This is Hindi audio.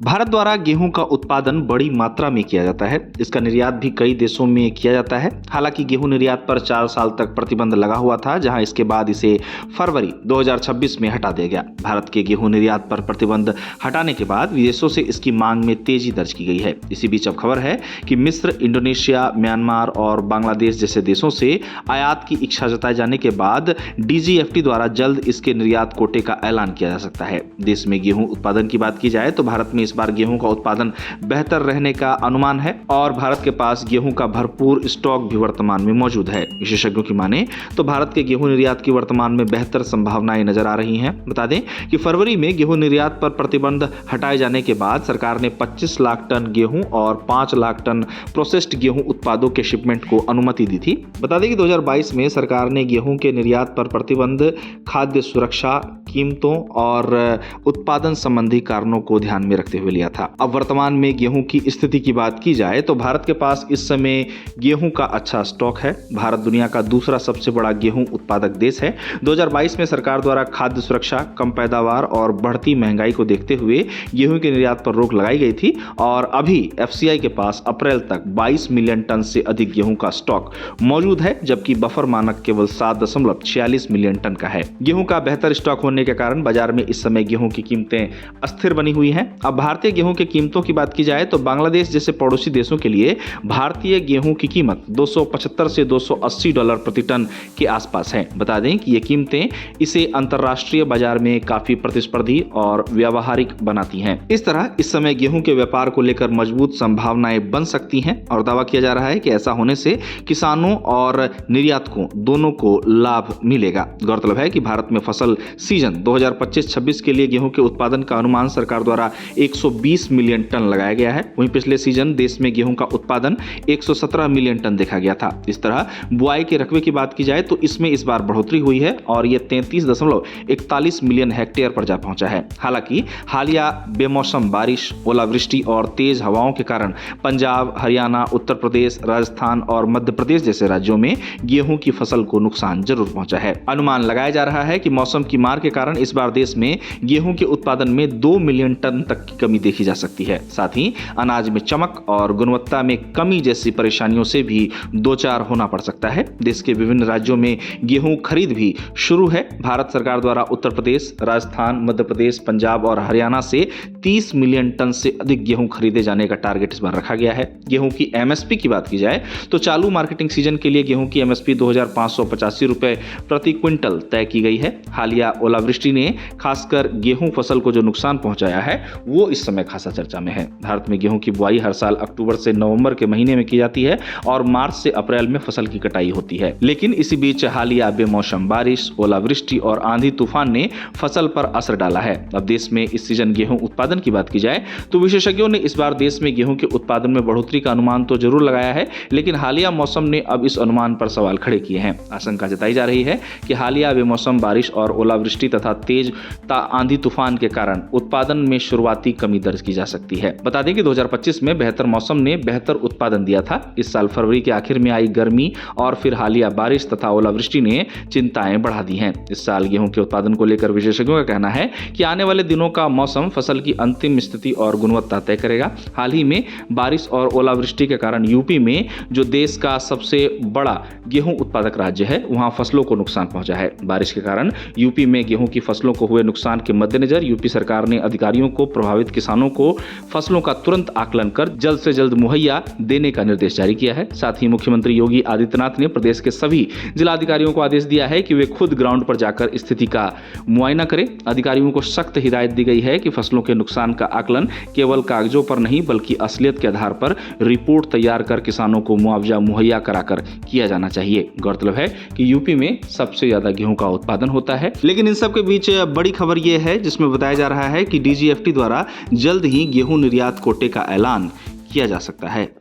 भारत द्वारा गेहूं का उत्पादन बड़ी मात्रा में किया जाता है। इसका निर्यात भी कई देशों में किया जाता है। हालांकि गेहूं निर्यात पर 4 साल तक प्रतिबंध लगा हुआ था, जहां इसके बाद इसे फरवरी 2026 में हटा दिया गया। भारत के गेहूं निर्यात पर प्रतिबंध हटाने के बाद विदेशों से इसकी मांग में तेजी दर्ज की गई है। इसी बीच अब खबर है कि मिस्र, इंडोनेशिया, म्यांमार और बांग्लादेश जैसे देशों से आयात की इच्छा जताए जाने के बाद DGFT द्वारा जल्द इसके निर्यात कोटे का ऐलान किया जा सकता है। देश में गेहूं उत्पादन की बात की जाए तो भारत में इस बार गेहूं का उत्पादन बेहतर रहने का अनुमान है और भारत के पास गेहूं का भरपूर स्टॉक भी वर्तमान में मौजूद है। विशेषज्ञों की माने तो भारत के गेहूं निर्यात की वर्तमान में बेहतर संभावनाएं नजर आ रही हैं। बता दें कि फरवरी में गेहूं निर्यात पर प्रतिबंध हटाए जाने के बाद सरकार ने 25 लाख टन गेहूं और 5 लाख टन प्रोसेस्ड गेहूं उत्पादों के शिपमेंट को अनुमति दी थी। बता दें कि 2022 में सरकार ने गेहूं के निर्यात पर प्रतिबंध खाद्य सुरक्षा, कीमतों और उत्पादन संबंधी कारणों को ध्यान में रखते हुए लिया था। अब वर्तमान में गेहूं की स्थिति की बात की जाए तो भारत के पास इस समय गेहूं का अच्छा स्टॉक है। भारत दुनिया का दूसरा सबसे बड़ा गेहूं उत्पादक देश है। 2022 में सरकार द्वारा खाद्य सुरक्षा, कम पैदावार और बढ़ती महंगाई को देखते हुए गेहूं के निर्यात पर रोक लगाई गई थी और अभी FCI के पास अप्रैल तक 22 मिलियन टन से अधिक गेहूं का स्टॉक मौजूद है, जबकि बफर मानक केवल 7.46 मिलियन टन का है। गेहूं का बेहतर स्टॉक होने के कारण बाजार में इस समय गेहूं की कीमतें अस्थिर बनी हुई हैं। अब भारतीय गेहूं की कीमतों की बात की जाए तो बांग्लादेश जैसे पड़ोसी देशों के लिए भारतीय गेहूं की कीमत $275 से $280 प्रति टन के आसपास है। बता दें कि ये कीमतें इसे अंतर्राष्ट्रीय बाजार में काफी प्रतिस्पर्धी और व्यावहारिक बनाती हैं। इस तरह इस समय गेहूं के व्यापार को लेकर मजबूत संभावनाएं बन सकती हैं और दावा किया जा रहा है कि ऐसा होने से किसानों और निर्यातकों दोनों को लाभ मिलेगा। गौरतलब है कि भारत में फसल सीजन 2025-26 के लिए गेहूं के उत्पादन का अनुमान सरकार द्वारा 120 मिलियन टन लगाया गया है। वहीं पिछले सीजन देश में गेहूं का उत्पादन 117 मिलियन टन देखा गया था। इस तरह बुआई के रकबे की बात की जाए तो इसमें इस बार बढ़ोतरी हुई है और यह 33.41 मिलियन हेक्टेयर पर जा पहुंचा है। हालांकि हालिया बेमौसम बारिश, ओलावृष्टि और तेज हवाओं के कारण पंजाब, हरियाणा, उत्तर प्रदेश, राजस्थान और मध्य प्रदेश जैसे राज्यों में गेहूं की फसल को नुकसान जरूर पहुंचा है। अनुमान लगाया जा रहा है कि मौसम की मार के कारण इस बार देश में गेहूं के उत्पादन में 2 मिलियन टन तक की कमी देखी जा सकती है। साथ ही अनाज में चमक और गुणवत्ता में कमी जैसी परेशानियों से भी दो चार होना पड़ सकता है। देश के विभिन्न राज्यों में गेहूं खरीद भी शुरू है। भारत सरकार द्वारा उत्तर प्रदेश, राजस्थान, मध्य प्रदेश, पंजाब और हरियाणा से 30 मिलियन टन से अधिक गेहूं खरीदे जाने का टारगेट इस बार रखा गया है। गेहूं की MSP की बात की जाए तो चालू मार्केटिंग सीजन के लिए गेहूं की MSP 2,585 रुपए प्रति क्विंटल तय की गई है। हालिया ओलावृष्टि ने खासकर गेहूं फसल को जो नुकसान पहुंचाया है वो इस समय खासा चर्चा में है। भारत में गेहूं की बुआई हर साल अक्टूबर से नवंबर के महीने में की जाती है और मार्च से अप्रैल में फसल की कटाई होती है। लेकिन इसी बीच हालिया बेमौसम बारिश, ओलावृष्टि और आंधी तूफान ने फसल पर असर डाला है। अब देश में इस सीजन गेहूं उत्पादन की बात की जाए तो विशेषज्ञों ने इस बार देश में गेहूं के उत्पादन में बढ़ोतरी का अनुमान तो जरूर लगाया है, लेकिन हालिया मौसम ने अब इस अनुमान पर सवाल खड़े किए हैं। आशंका जताई जा रही है कि हालिया बेमौसम बारिश और ओलावृष्टि तथा तेज आंधी तूफान के कारण उत्पादन में शुरुआती कमी दर्ज की जा सकती है। बता दें कि 2025 में बेहतर मौसम ने बेहतर उत्पादन दिया था। इस साल फरवरी के आखिर में आई गर्मी और फिर हालिया बारिश तथा ओलावृष्टि ने चिंताएं बढ़ा दी हैं। इस साल गेहूं के उत्पादन को लेकर विशेषज्ञों का कहना है कि आने वाले दिनों का मौसम फसल की अंतिम स्थिति और गुणवत्ता तय करेगा। हाल ही में बारिश और ओलावृष्टि के कारण यूपी में, जो देश का सबसे बड़ा गेहूं उत्पादक राज्य है, वहां फसलों को नुकसान पहुंचा है। बारिश के कारण यूपी में गेहूं की फसलों को हुए नुकसान के मद्देनजर यूपी सरकार ने अधिकारियों को प्रभावित किसानों को फसलों का तुरंत आकलन कर जल्द से जल्द मुहैया देने का निर्देश जारी किया है। साथ ही मुख्यमंत्री योगी आदित्यनाथ ने प्रदेश के सभी जिलाधिकारियों को आदेश दिया है कि वे खुद ग्राउंड पर जाकर स्थिति का मुआयना करें। अधिकारियों को सख्त हिदायत दी गई है कि फसलों के नुकसान का आकलन केवल कागजों पर नहीं बल्कि असलियत के आधार पर रिपोर्ट तैयार कर किसानों को मुआवजा मुहैया कराकर किया जाना चाहिए। गौरतलब है कि यूपी में सबसे ज्यादा गेहूं का उत्पादन होता है। लेकिन इन सब के बीच बड़ी खबर यह है जिसमें बताया जा रहा है कि DGFT द्वारा जल्द ही गेहूं निर्यात कोटे का ऐलान किया जा सकता है।